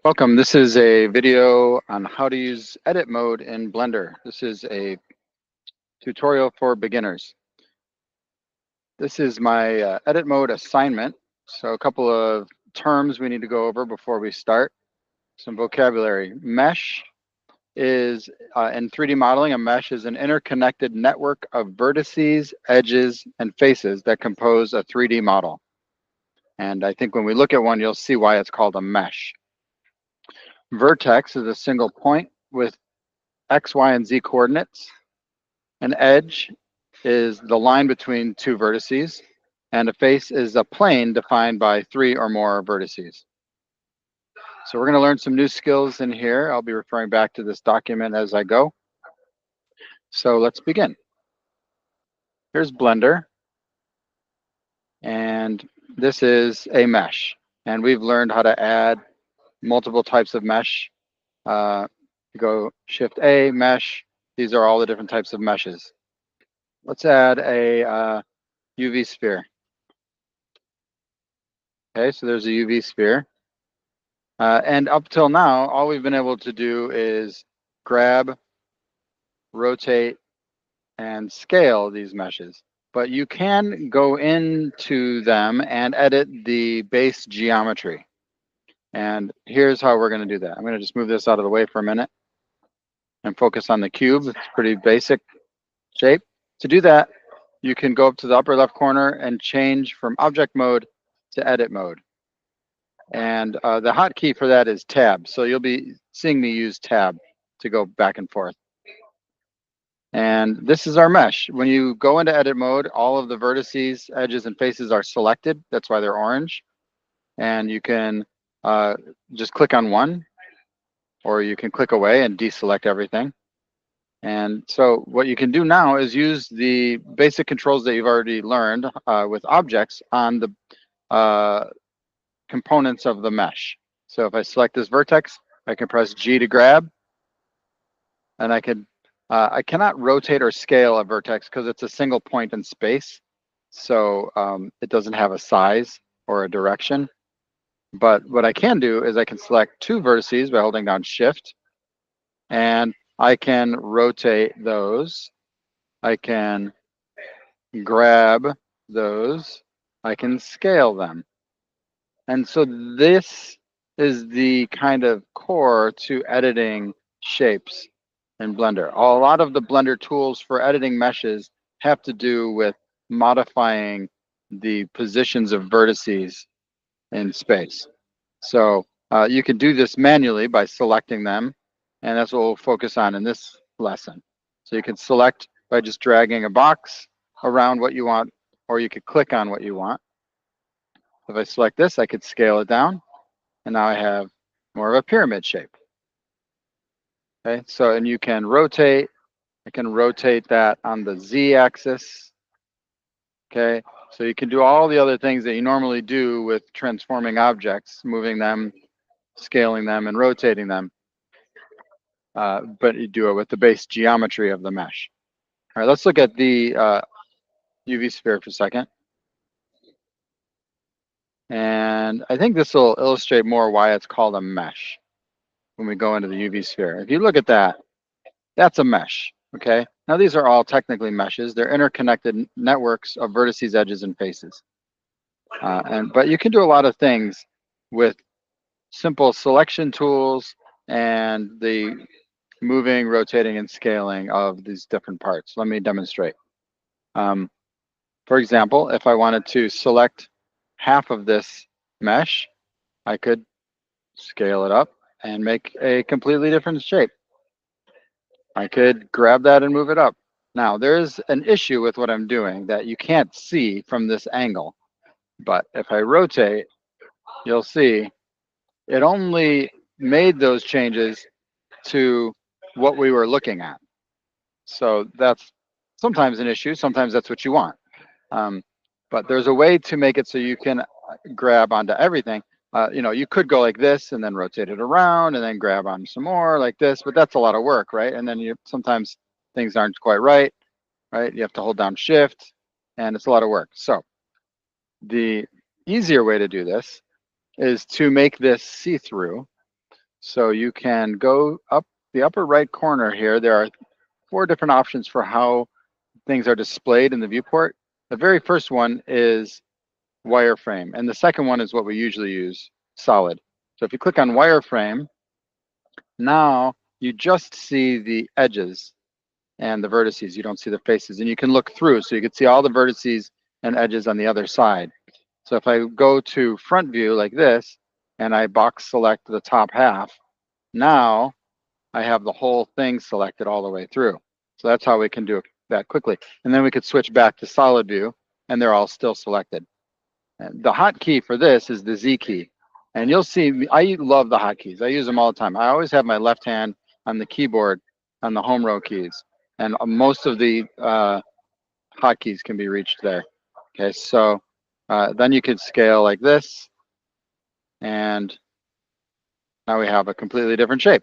Welcome. This is a video on how to use edit mode in Blender. This is a tutorial for beginners. This is my edit mode assignment. So a couple of terms we need to go over before we start. Some vocabulary. Mesh is, in 3D modeling, a mesh is an interconnected network of vertices, edges, and faces that compose a 3D model. And I think when we look at one, you'll see why it's called a mesh. Vertex is a single point with X, Y, and Z coordinates. An edge is the line between two vertices, and a face is a plane defined by 3 or more vertices. So we're going to learn some new skills in here. I'll be referring back to this document as I go. So let's begin. Here's Blender, and this is a mesh. And we've learned how to add multiple types of mesh. You go Shift A, mesh. These are all the different types of meshes. Let's add a UV sphere. Okay, so there's a UV sphere. And up till now, all we've been able to do is grab, rotate, and scale these meshes. But you can go into them and edit the base geometry. And here's how we're going to do that. I'm going to just move this out of the way for a minute and focus on the cube. It's a pretty basic shape. To do that, you can go up to the upper left corner and change from object mode to edit mode. And the hotkey for that is tab. So you'll be seeing me use tab to go back and forth. And this is our mesh. When you go into edit mode, all of the vertices, edges, and faces are selected. That's why they're orange. And you can just click on one, or you can click away and deselect everything. And so what you can do now is use the basic controls that you've already learned with objects on the components of the mesh. So if I select this vertex, I can press G to grab, and I cannot rotate or scale a vertex because it's a single point in space. So it doesn't have a size or a direction. But what I can do is I can select two vertices by holding down Shift, and I can rotate those. I can grab those. I can scale them. And so this is the kind of core to editing shapes in Blender. A lot of the Blender tools for editing meshes have to do with modifying the positions of vertices in space. So you can do this manually by selecting them, and that's what we'll focus on in this lesson. So you can select by just dragging a box around what you want, or you could click on what you want. If I select this, I could scale it down, and now I have more of a pyramid shape. Okay, so and you can rotate. I can rotate that on the Z axis. Okay, so you can do all the other things that you normally do with transforming objects, moving them, scaling them, and rotating them. But you do it with the base geometry of the mesh. All right, let's look at the UV sphere for a second. And I think this will illustrate more why it's called a mesh when we go into the UV sphere. If you look at that, that's a mesh, okay? Now these are all technically meshes. They're interconnected networks of vertices, edges, and faces. But you can do a lot of things with simple selection tools and the moving, rotating, and scaling of these different parts. Let me demonstrate. For example, if I wanted to select half of this mesh, I could scale it up and make a completely different shape. I could grab that and move it up. Now, there's an issue with what I'm doing that you can't see from this angle. But if I rotate, you'll see it only made those changes to what we were looking at. So that's sometimes an issue. Sometimes that's what you want. But there's a way to make it so you can grab onto everything. You could go like this and then rotate it around and then grab on some more like this, but that's a lot of work, right? And then sometimes things aren't quite right? You have to hold down Shift, and it's a lot of work. So the easier way to do this is to make this see-through. So you can go up the upper right corner here. There are 4 different options for how things are displayed in the viewport. The very first one is wireframe, and the second one is what we usually use, solid. So if you click on wireframe, now you just see the edges and the vertices. You don't see the faces, and you can look through, so you can see all the vertices and edges on the other side. So if I go to front view like this, and I box select the top half, now I have the whole thing selected all the way through. So that's how we can do that quickly. And then we could switch back to solid view, and they're all still selected. And the hotkey for this is the Z key. And you'll see, I love the hotkeys. I use them all the time. I always have my left hand on the keyboard on the home row keys. And most of the hotkeys can be reached there. Okay, so then you could scale like this. And now we have a completely different shape.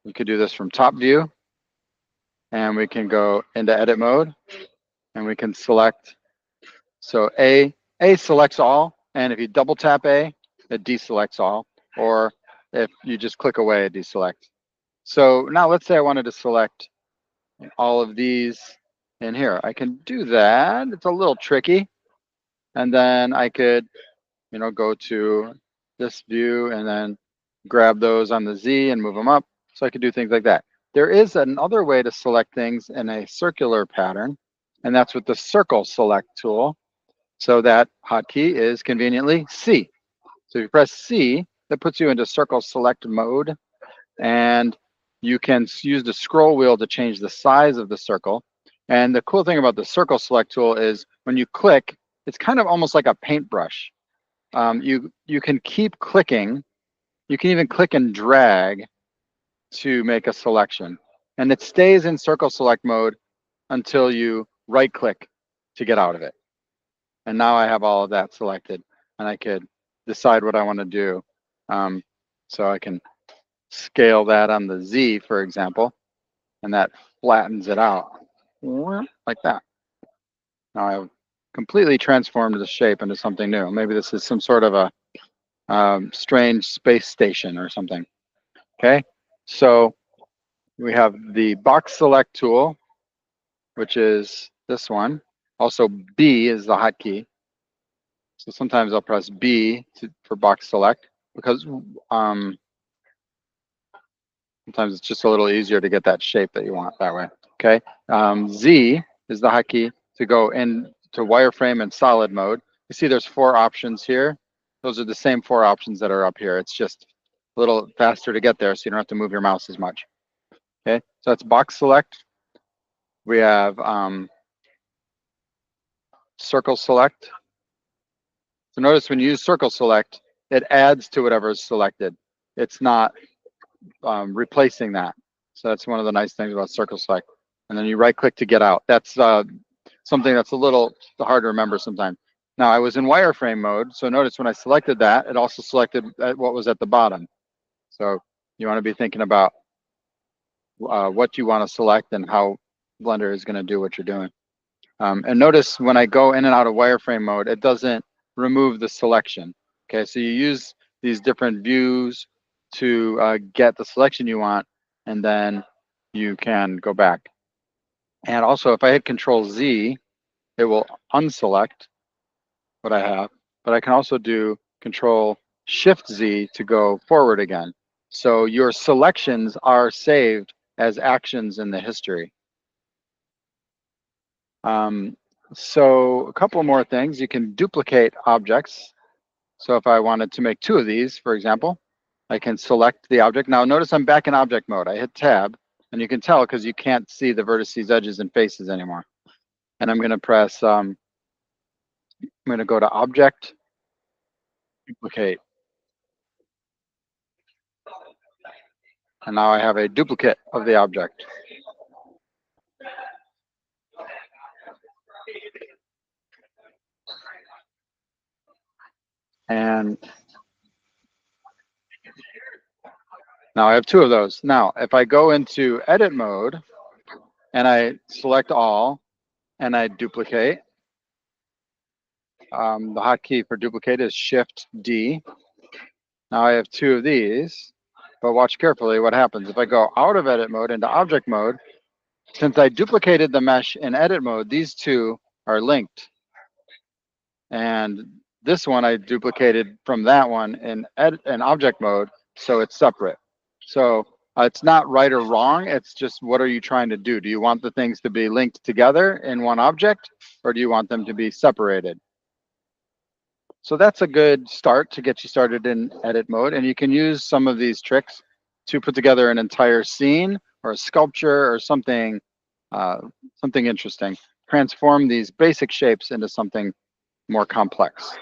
We could do this from top view. And we can go into edit mode. And we can select. So A selects all. And if you double tap A, it deselects all. Or if you just click away, it deselects. So now let's say I wanted to select all of these in here. I can do that. It's a little tricky. And then I could, go to this view and then grab those on the Z and move them up. So I could do things like that. There is another way to select things in a circular pattern, and that's with the circle select tool. So that hotkey is conveniently C. So if you press C, that puts you into circle select mode, and you can use the scroll wheel to change the size of the circle. And the cool thing about the circle select tool is when you click, it's kind of almost like a paintbrush. You can keep clicking. You can even click and drag to make a selection. And it stays in circle select mode until you right click to get out of it. And now I have all of that selected, and I could decide what I want to do. So I can scale that on the Z, for example, and that flattens it out like that. Now I've completely transformed the shape into something new. Maybe this is some sort of a strange space station or something. Okay, so we have the box select tool, which is this one. Also, B is the hotkey. So sometimes I'll press B for box select because sometimes it's just a little easier to get that shape that you want that way. Okay, Z is the hotkey to go into wireframe and solid mode. You see there's 4 options here. Those are the same 4 options that are up here. It's just a little faster to get there so you don't have to move your mouse as much. Okay, so that's box select. We have circle select. So notice when you use circle select, it adds to whatever is selected. It's not replacing that. So that's one of the nice things about circle select. And then you right click to get out. That's something that's a little hard to remember sometimes. Now I was in wireframe mode. So notice when I selected that, it also selected what was at the bottom. So you want to be thinking about what you want to select and how Blender is going to do what you're doing. And notice when I go in and out of wireframe mode, it doesn't remove the selection. Okay, so you use these different views to get the selection you want, and then you can go back. And also, if I hit Control Z, it will unselect what I have, but I can also do Control Shift Z to go forward again. So your selections are saved as actions in the history. So a couple more things. You can duplicate objects. So if I wanted to make 2 of these, for example, I can select the object. Now notice I'm back in object mode. I hit tab, and you can tell because you can't see the vertices, edges, and faces anymore. And I'm going to press, I'm going to go to object, duplicate. And now I have a duplicate of the object. And now I have 2 of those. Now, if I go into edit mode and I select all and I duplicate, the hotkey for duplicate is Shift D. Now I have 2 of these. But watch carefully what happens. If I go out of edit mode into object mode, since I duplicated the mesh in edit mode, these two are linked. And this one I duplicated from that one in object mode, so it's separate. So it's not right or wrong, it's just what are you trying to do? Do you want the things to be linked together in one object, or do you want them to be separated? So that's a good start to get you started in edit mode, and you can use some of these tricks to put together an entire scene or a sculpture or something, something interesting. Transform these basic shapes into something more complex.